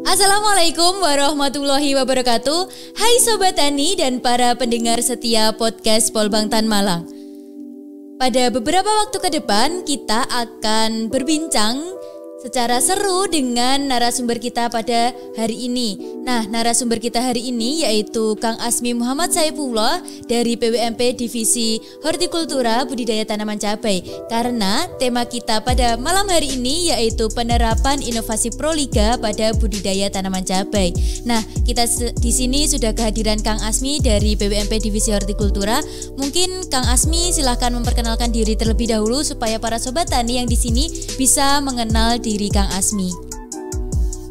Assalamualaikum warahmatullahi wabarakatuh. Hai Sobat Tani dan para pendengar setia podcast Polbangtan Malang. Pada beberapa waktu ke depan kita akan berbincang secara seru dengan narasumber kita pada hari ini. Nah, narasumber kita hari ini yaitu Kang Asmi Muhammad Saifullah dari PWMP Divisi Hortikultura Budidaya Tanaman Cabai. Karena tema kita pada malam hari ini yaitu penerapan inovasi Proliga pada budidaya tanaman cabai. Nah, kita di sini sudah kehadiran Kang Asmi dari PWMP Divisi Hortikultura. Mungkin Kang Asmi silahkan memperkenalkan diri terlebih dahulu supaya para sobat tani yang di sini bisa mengenal diri Kang Asmi.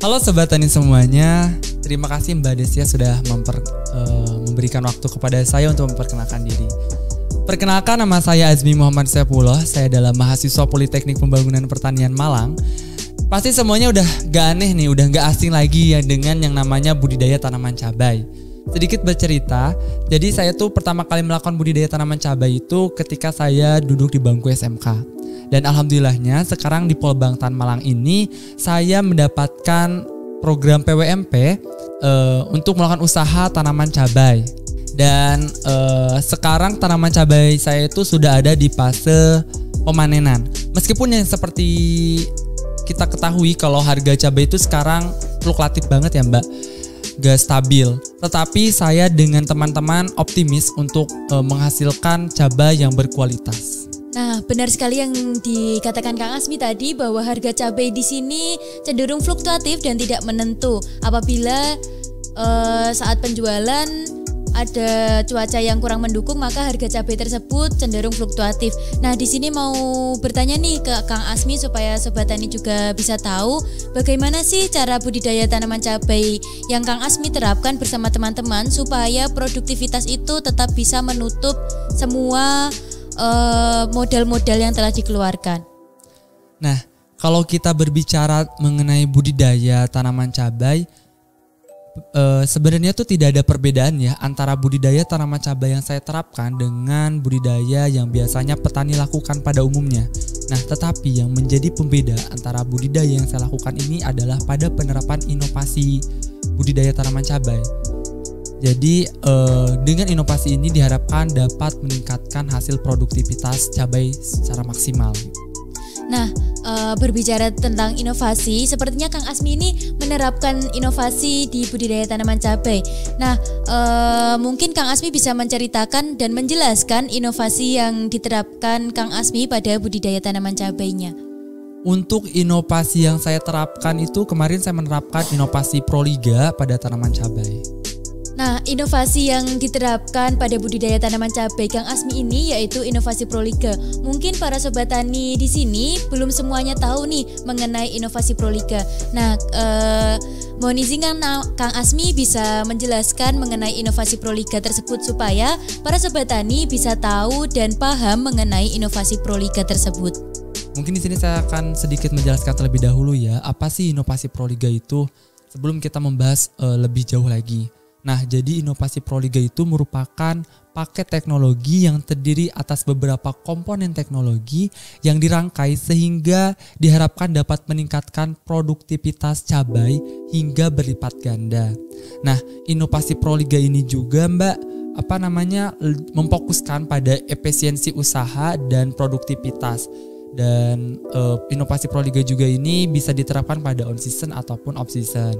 Halo Sobat Tani semuanya, terima kasih Mbak Desia sudah memberikan waktu kepada saya untuk memperkenalkan diri. Perkenalkan, nama saya Asmi Muhammad Saifullah, saya adalah mahasiswa Politeknik Pembangunan Pertanian Malang. Pasti semuanya udah gak aneh nih, udah gak asing lagi ya dengan yang namanya budidaya tanaman cabai. Sedikit bercerita, jadi saya tuh pertama kali melakukan budidaya tanaman cabai itu ketika saya duduk di bangku SMK. Dan alhamdulillahnya sekarang di Polbangtan Malang ini saya mendapatkan program PWMP untuk melakukan usaha tanaman cabai. Dan sekarang tanaman cabai saya itu sudah ada di fase pemanenan. Meskipun yang seperti kita ketahui kalau harga cabai itu sekarang fluktuatif banget ya Mbak, gak stabil. Tetapi saya dengan teman-teman optimis untuk menghasilkan cabai yang berkualitas. Nah, benar sekali yang dikatakan Kang Asmi tadi bahwa harga cabai di sini cenderung fluktuatif dan tidak menentu. Apabila saat penjualan ada cuaca yang kurang mendukung, maka harga cabai tersebut cenderung fluktuatif. Nah, di sini mau bertanya nih ke Kang Asmi supaya Sobat Tani juga bisa tahu bagaimana sih cara budidaya tanaman cabai yang Kang Asmi terapkan bersama teman-teman supaya produktivitas itu tetap bisa menutup semua modal-modal yang telah dikeluarkan. Nah, kalau kita berbicara mengenai budidaya tanaman cabai, sebenarnya tuh tidak ada perbedaan ya antara budidaya tanaman cabai yang saya terapkan dengan budidaya yang biasanya petani lakukan pada umumnya. Nah, tetapi yang menjadi pembeda antara budidaya yang saya lakukan ini adalah pada penerapan inovasi budidaya tanaman cabai. Jadi dengan inovasi ini diharapkan dapat meningkatkan hasil produktivitas cabai secara maksimal. Nah, berbicara tentang inovasi, sepertinya Kang Asmi ini menerapkan inovasi di budidaya tanaman cabai. Nah, mungkin Kang Asmi bisa menceritakan dan menjelaskan inovasi yang diterapkan Kang Asmi pada budidaya tanaman cabainya. Untuk inovasi yang saya terapkan itu kemarin saya menerapkan inovasi Proliga pada tanaman cabai. Nah, inovasi yang diterapkan pada budidaya tanaman cabai Kang Asmi ini yaitu inovasi Proliga. Mungkin para sobat tani di sini belum semuanya tahu nih mengenai inovasi Proliga. Nah, mohon izin Kang Asmi bisa menjelaskan mengenai inovasi Proliga tersebut supaya para sobat tani bisa tahu dan paham mengenai inovasi Proliga tersebut. Mungkin di sini saya akan sedikit menjelaskan terlebih dahulu ya, apa sih inovasi Proliga itu sebelum kita membahas lebih jauh lagi. Nah, jadi inovasi Proliga itu merupakan paket teknologi yang terdiri atas beberapa komponen teknologi yang dirangkai sehingga diharapkan dapat meningkatkan produktivitas cabai hingga berlipat ganda. Nah, inovasi Proliga ini juga memfokuskan pada efisiensi usaha dan produktivitas. Dan inovasi Proliga juga ini bisa diterapkan pada on season ataupun off season.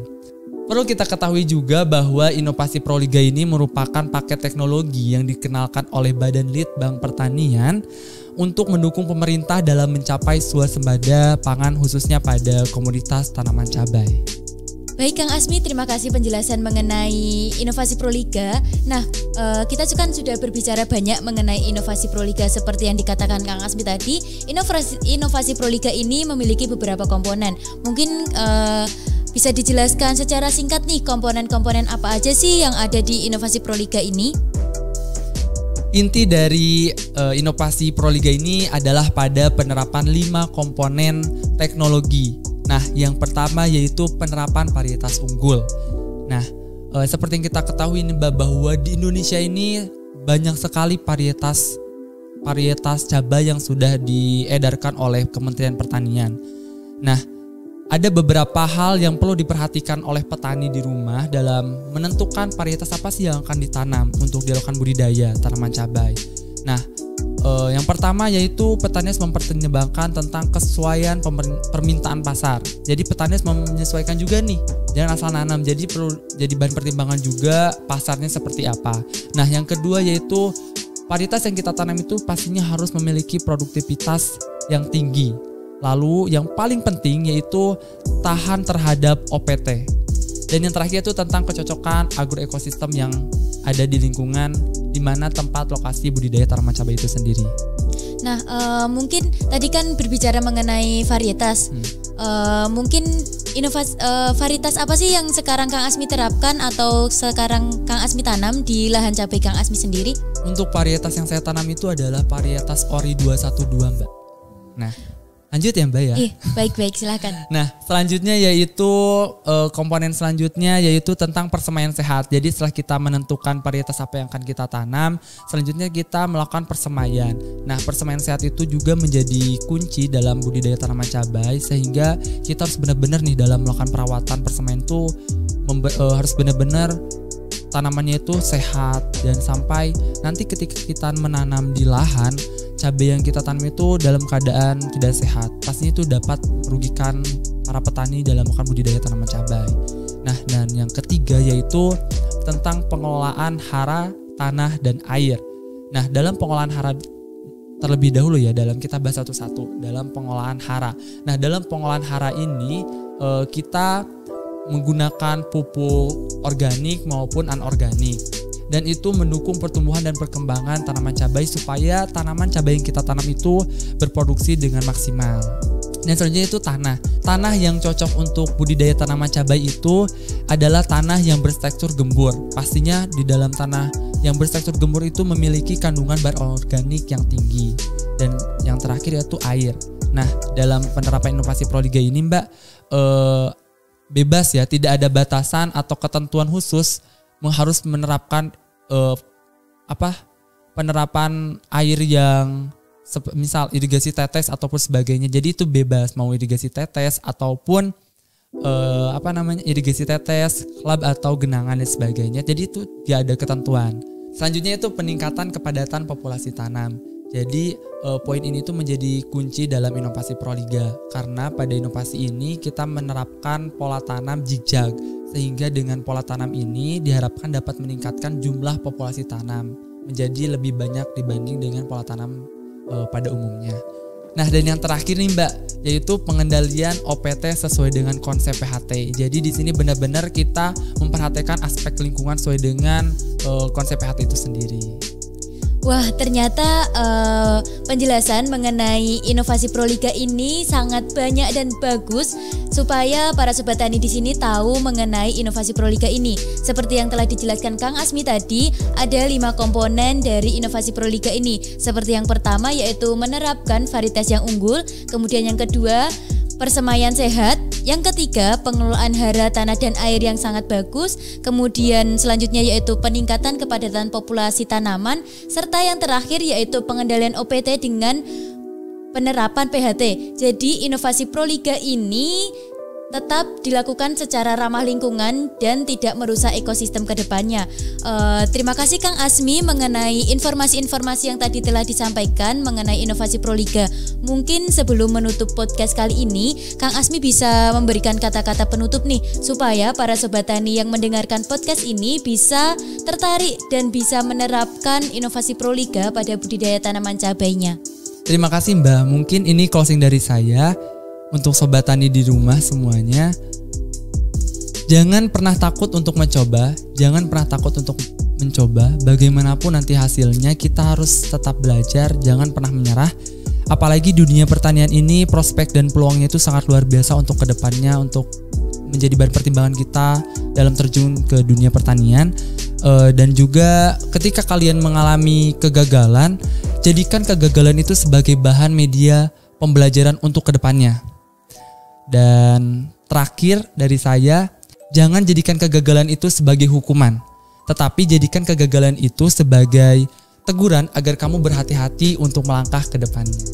Perlu kita ketahui juga bahwa inovasi Proliga ini merupakan paket teknologi yang dikenalkan oleh Badan Litbang Pertanian untuk mendukung pemerintah dalam mencapai swasembada pangan khususnya pada komoditas tanaman cabai. Baik Kang Asmi, terima kasih penjelasan mengenai inovasi Proliga. Nah, kita kan sudah berbicara banyak mengenai inovasi Proliga seperti yang dikatakan Kang Asmi tadi. Inovasi Proliga ini memiliki beberapa komponen. Mungkin bisa dijelaskan secara singkat nih komponen-komponen apa aja sih yang ada di inovasi Proliga ini? Inti dari inovasi Proliga ini adalah pada penerapan 5 komponen teknologi. Nah, yang pertama yaitu penerapan varietas unggul. Nah, seperti yang kita ketahui nih bahwa di Indonesia ini banyak sekali varietas cabai yang sudah diedarkan oleh Kementerian Pertanian. Nah, ada beberapa hal yang perlu diperhatikan oleh petani di rumah dalam menentukan varietas apa sih yang akan ditanam untuk dilakukan budidaya tanaman cabai. Nah, yang pertama yaitu petani harus mempertimbangkan tentang kesesuaian permintaan pasar. Jadi petani harus menyesuaikan juga nih, jangan asal nanam. Jadi perlu jadi bahan pertimbangan juga pasarnya seperti apa. Nah, yang kedua yaitu varietas yang kita tanam itu pastinya harus memiliki produktivitas yang tinggi. Lalu yang paling penting yaitu tahan terhadap OPT. Dan yang terakhir itu tentang kecocokan agroekosistem yang ada di lingkungan di mana tempat lokasi budidaya tanaman cabai itu sendiri. Nah, mungkin tadi kan berbicara mengenai varietas. Mungkin inovasi varietas apa sih yang sekarang Kang Asmi terapkan atau sekarang Kang Asmi tanam di lahan cabai Kang Asmi sendiri? Untuk varietas yang saya tanam itu adalah varietas Ori 212, Mbak. Nah, lanjut ya Mbak ya. Baik-baik, silakan. Nah, selanjutnya yaitu komponen selanjutnya yaitu tentang persemaian sehat. Jadi setelah kita menentukan varietas apa yang akan kita tanam, selanjutnya kita melakukan persemaian. Nah, persemaian sehat itu juga menjadi kunci dalam budidaya tanaman cabai, sehingga kita harus benar-benar nih dalam melakukan perawatan persemaian itu harus benar-benar tanamannya itu sehat, dan sampai nanti ketika kita menanam di lahan cabai yang kita tanam itu dalam keadaan tidak sehat, pastinya itu dapat merugikan para petani dalam melakukan budidaya tanaman cabai. Nah, dan yang ketiga yaitu tentang pengelolaan hara, tanah, dan air. Nah, dalam pengelolaan hara terlebih dahulu ya, dalam kita bahas satu-satu dalam pengelolaan hara. Nah, dalam pengelolaan hara ini kita menggunakan pupuk organik maupun anorganik, dan itu mendukung pertumbuhan dan perkembangan tanaman cabai supaya tanaman cabai yang kita tanam itu berproduksi dengan maksimal. Dan selanjutnya itu tanah yang cocok untuk budidaya tanaman cabai itu adalah tanah yang bertekstur gembur. Pastinya di dalam tanah yang bertekstur gembur itu memiliki kandungan bahan organik yang tinggi. Dan yang terakhir yaitu air. Nah, dalam penerapan inovasi Proliga ini Mbak, bebas ya, tidak ada batasan atau ketentuan khusus harus menerapkan penerapan air yang misal irigasi tetes ataupun sebagainya. Jadi itu bebas mau irigasi tetes ataupun irigasi tetes, klab atau genangan dan sebagainya. Jadi itu tidak ada ketentuan. Selanjutnya itu peningkatan kepadatan populasi tanam. Jadi poin ini tuh menjadi kunci dalam inovasi Proliga, karena pada inovasi ini kita menerapkan pola tanam zigzag, sehingga dengan pola tanam ini diharapkan dapat meningkatkan jumlah populasi tanam menjadi lebih banyak dibanding dengan pola tanam pada umumnya. Nah, dan yang terakhir nih Mbak, yaitu pengendalian OPT sesuai dengan konsep PHT. Jadi di sini benar-benar kita memperhatikan aspek lingkungan sesuai dengan konsep PHT itu sendiri. Wah, ternyata penjelasan mengenai inovasi Proliga ini sangat banyak dan bagus supaya para sobat tani di sini tahu mengenai inovasi Proliga ini. Seperti yang telah dijelaskan Kang Asmi tadi, ada 5 komponen dari inovasi Proliga ini. Seperti yang pertama yaitu menerapkan varietas yang unggul, kemudian yang kedua persemaian sehat, yang ketiga pengelolaan hara, tanah, dan air yang sangat bagus, kemudian selanjutnya yaitu peningkatan kepadatan populasi tanaman, serta yang terakhir yaitu pengendalian OPT dengan penerapan PHT. Jadi inovasi Proliga ini tetap dilakukan secara ramah lingkungan dan tidak merusak ekosistem ke depannya. Terima kasih Kang Asmi mengenai informasi-informasi yang tadi telah disampaikan mengenai inovasi Proliga. Mungkin sebelum menutup podcast kali ini, Kang Asmi bisa memberikan kata-kata penutup nih, supaya para sobat tani yang mendengarkan podcast ini bisa tertarik dan bisa menerapkan inovasi Proliga pada budidaya tanaman cabainya. Terima kasih Mbak, mungkin ini closing dari saya. Untuk sobat tani di rumah semuanya, jangan pernah takut untuk mencoba, jangan pernah takut untuk mencoba. Bagaimanapun nanti hasilnya, kita harus tetap belajar, jangan pernah menyerah. Apalagi dunia pertanian ini, prospek dan peluangnya itu sangat luar biasa untuk kedepannya, untuk menjadi bahan pertimbangan kita dalam terjun ke dunia pertanian. Dan juga ketika kalian mengalami kegagalan, jadikan kegagalan itu sebagai bahan media pembelajaran untuk kedepannya. Dan terakhir dari saya, jangan jadikan kegagalan itu sebagai hukuman, tetapi jadikan kegagalan itu sebagai teguran agar kamu berhati-hati untuk melangkah ke depannya.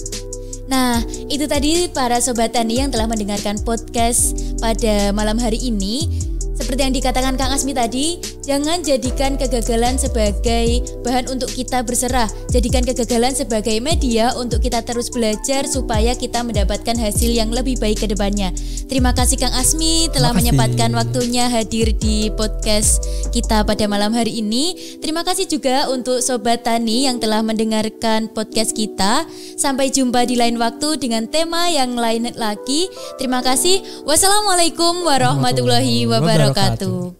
Nah, Nah, itu tadi para Sobat Tani yang telah mendengarkan podcast pada malam hari ini. Seperti yang dikatakan Kang Asmi tadi, jangan jadikan kegagalan sebagai bahan untuk kita berserah. Jadikan kegagalan sebagai media untuk kita terus belajar supaya kita mendapatkan hasil yang lebih baik ke depannya. Terima kasih Kang Asmi telah menyempatkan waktunya hadir di podcast kita pada malam hari ini. Terima kasih juga untuk Sobat Tani yang telah mendengarkan podcast kita. Sampai jumpa di lain waktu dengan tema yang lain lagi. Terima kasih. Wassalamualaikum warahmatullahi wabarakatuh.